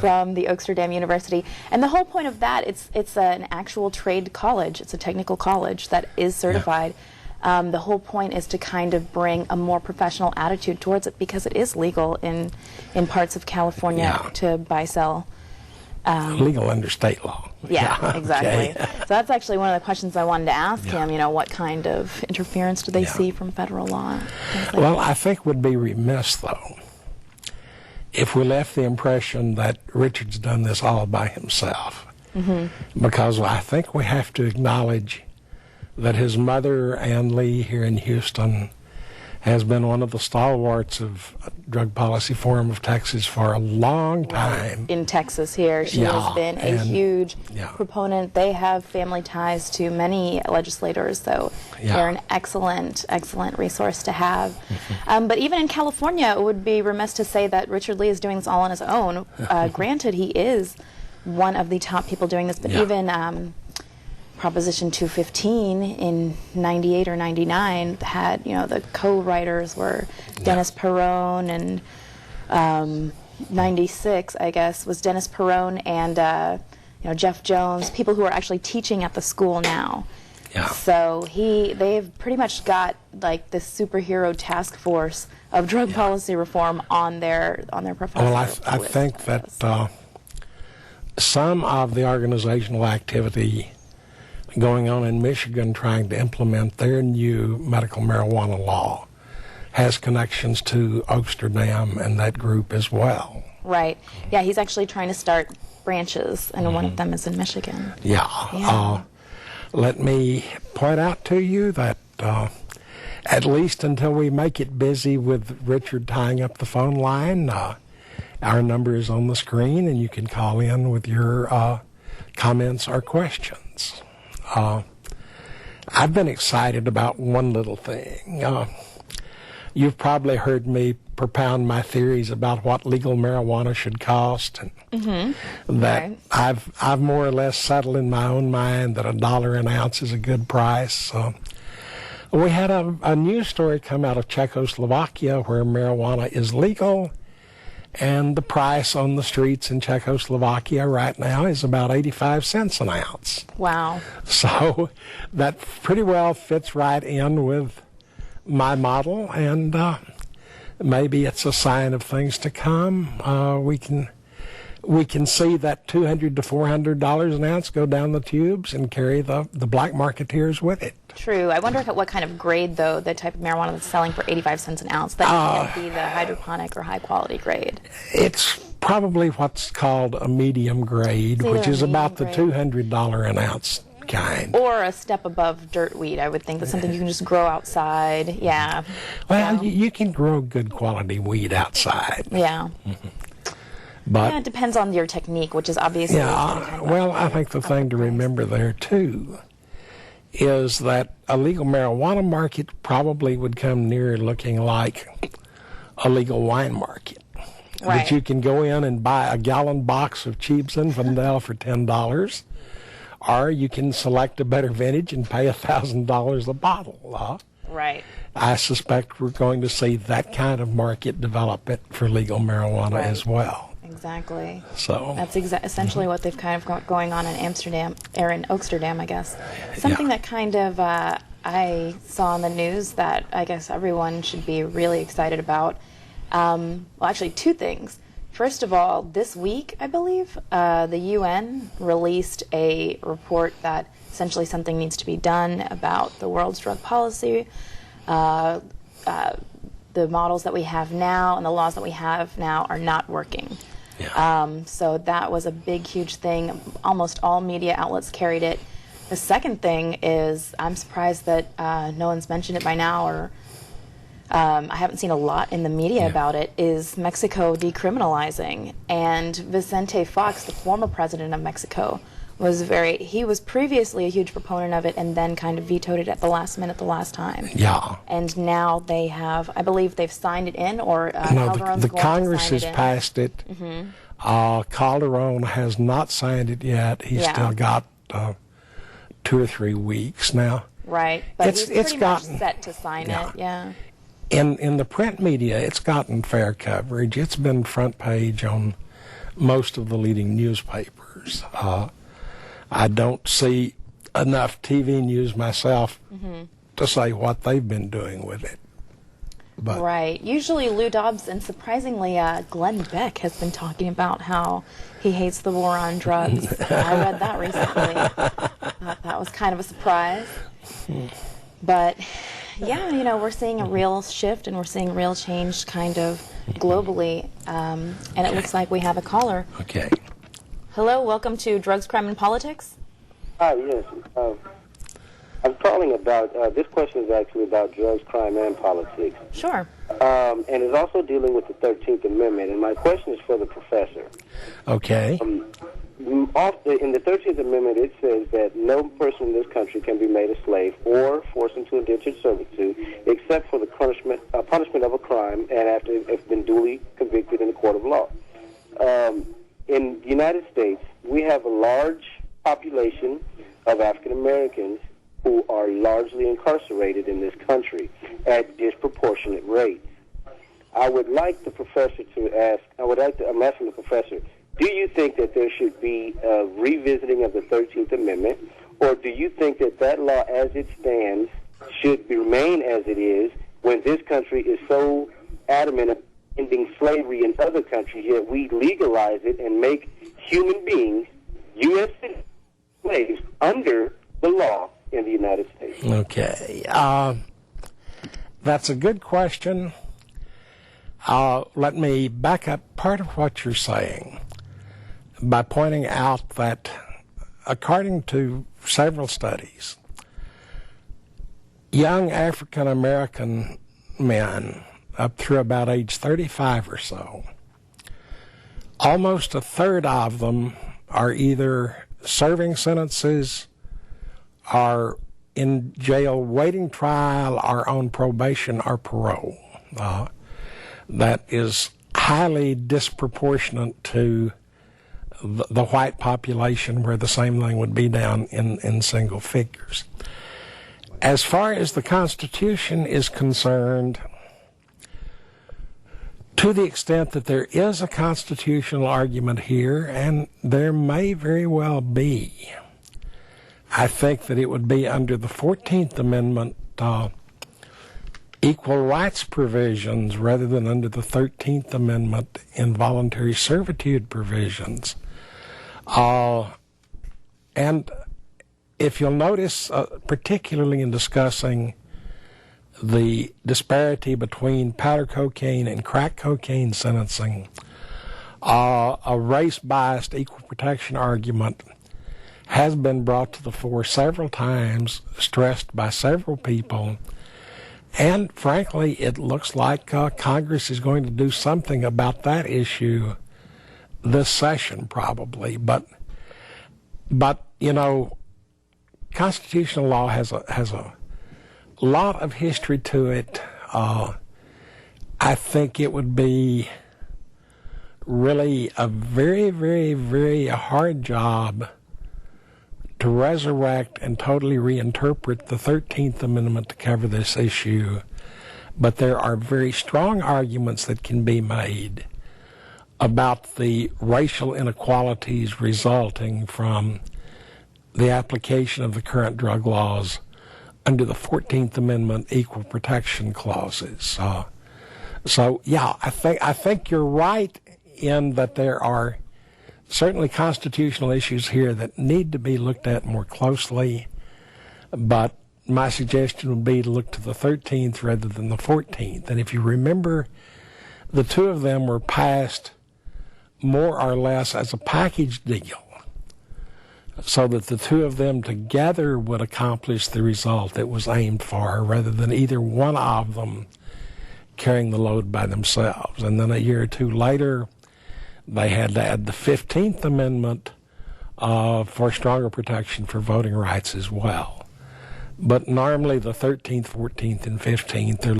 from the Oaksterdam University. And the whole point of that, it's an actual trade college. It's a technical college that is certified. The whole point is to kind of bring a more professional attitude towards it, because it is legal in parts of California to buy, sell. Legal under state law. Yeah, exactly. Okay. So that's actually one of the questions I wanted to ask him. You know, what kind of interference do they see from federal law? Well, I think we'd be remiss, though, if we left the impression that Richard's done this all by himself. Because I think we have to acknowledge that his mother, Ann Lee, here in Houston, has been one of the stalwarts of Drug Policy Forum of Texas for a long time. In Texas here, she has been a huge proponent. They have family ties to many legislators, so they're an excellent, excellent resource to have. But even in California, it would be remiss to say that Richard Lee is doing this all on his own. Granted, he is one of the top people doing this, but even Proposition 215 in 98 or 99 had, you know, the co-writers were Dennis Perrone, and 96, I guess, was Dennis Perrone and, you know, Jeff Jones, people who are actually teaching at the school now. So they've pretty much got like this superhero task force of drug policy reform on their profile. Well, I think that some of the organizational activity going on in Michigan trying to implement their new medical marijuana law has connections to Oaksterdam and that group as well. Right. Yeah, he's actually trying to start branches, and one of them is in Michigan. Let me point out to you that at least until we make it busy with Richard tying up the phone line, our number is on the screen, and you can call in with your comments or questions. I've been excited about one little thing. You've probably heard me propound my theories about what legal marijuana should cost, and that I've more or less settled in my own mind that $1 an ounce is a good price. We had a news story come out of Czechoslovakia where marijuana is legal, and the price on the streets in Czechoslovakia right now is about 85 cents an ounce. Wow. So that pretty well fits right in with my model, and maybe it's a sign of things to come. We can see that $200 to $400 an ounce go down the tubes and carry the black marketeers with it. True. I wonder what kind of grade, though, the type of marijuana that's selling for 85 cents an ounce, that can't be the hydroponic or high-quality grade. It's probably what's called a medium grade, which is about the $200 an ounce kind. Or a step above dirt weed, I would think. That's something you can just grow outside. Yeah. Well, you can grow good quality weed outside. Yeah. But it depends on your technique, which is obviously... well, I think the thing to remember there, too, is that a legal marijuana market probably would come near looking like a legal wine market. Right. That you can go in and buy a gallon box of cheap Zinfandel for $10, or you can select a better vintage and pay $1,000 a bottle. Right. I suspect we're going to see that kind of market develop for legal marijuana as well. Exactly. So that's essentially what they've kind of got going on in Amsterdam, or in Oaksterdam, I guess. Something that kind of I saw in the news that I guess everyone should be really excited about. Well, actually, two things. First of all, this week, I believe, the UN released a report that essentially something needs to be done about the world's drug policy. The models that we have now and the laws that we have now are not working. So that was a big, huge thing. Almost all media outlets carried it. The second thing is, I'm surprised that no one's mentioned it by now, or I haven't seen a lot in the media about it, is Mexico decriminalizing. And Vicente Fox, the former president of Mexico, he was previously a huge proponent of it and then kind of vetoed it at the last minute the last time. And now they have, I believe they've signed it in, or Calderon's the going Congress to sign has passed it. Calderon has not signed it yet. He's still got 2 or 3 weeks now. Right, but he's pretty much set to sign it, In the print media, it's gotten fair coverage. It's been front page on most of the leading newspapers. I don't see enough TV news myself to say what they've been doing with it. But right. Usually Lou Dobbs, and surprisingly Glenn Beck has been talking about how he hates the war on drugs. I read that recently. That was kind of a surprise. But yeah, you know, we're seeing a real shift and we're seeing real change kind of globally. And it looks like we have a caller. Okay. Hello, welcome to Drugs, Crime, and Politics. Hi, yes. I'm calling about, this question is actually about drugs, crime, and politics. Sure. And it's also dealing with the 13th Amendment. And my question is for the professor. Okay. In the 13th Amendment, it says that no person in this country can be made a slave or forced into indentured servitude except for the punishment of a crime and after it's been duly convicted in a court of law. In the United States, we have a large population of African Americans who are largely incarcerated in this country at disproportionate rates. I'm asking the professor, do you think that there should be a revisiting of the 13th Amendment, or do you think that that law as it stands should remain as it is when this country is so adamant of ending slavery in other countries, yet we legalize it and make human beings, U.S. slaves, under the law in the United States? Okay. That's a good question. Let me back up part of what you're saying by pointing out that according to several studies, young African American men up through about age 35 or so, almost a third of them are either serving sentences, are in jail waiting trial, or on probation or parole. That is highly disproportionate to the white population, where the same thing would be down in single figures. As far as the Constitution is concerned, to the extent that there is a constitutional argument here, and there may very well be, I think that it would be under the 14th Amendment equal rights provisions rather than under the 13th Amendment involuntary servitude provisions. And if you'll notice, particularly in discussing the disparity between powder cocaine and crack cocaine sentencing, a race-biased equal protection argument has been brought to the fore several times, stressed by several people, and frankly, it looks like Congress is going to do something about that issue this session, probably. But you know, constitutional law has a lot of history to it. I think it would be really a very, very, very hard job to resurrect and totally reinterpret the 13th Amendment to cover this issue. But there are very strong arguments that can be made about the racial inequalities resulting from the application of the current drug laws under the 14th Amendment equal protection clauses. So yeah, I think you're right in that there are certainly constitutional issues here that need to be looked at more closely, but my suggestion would be to look to the 13th rather than the 14th. And if you remember, the two of them were passed more or less as a package deal, so that the two of them together would accomplish the result that was aimed for, rather than either one of them carrying the load by themselves. And then a year or two later, they had to add the 15th Amendment for stronger protection for voting rights as well. But normally the 13th, 14th, and 15th are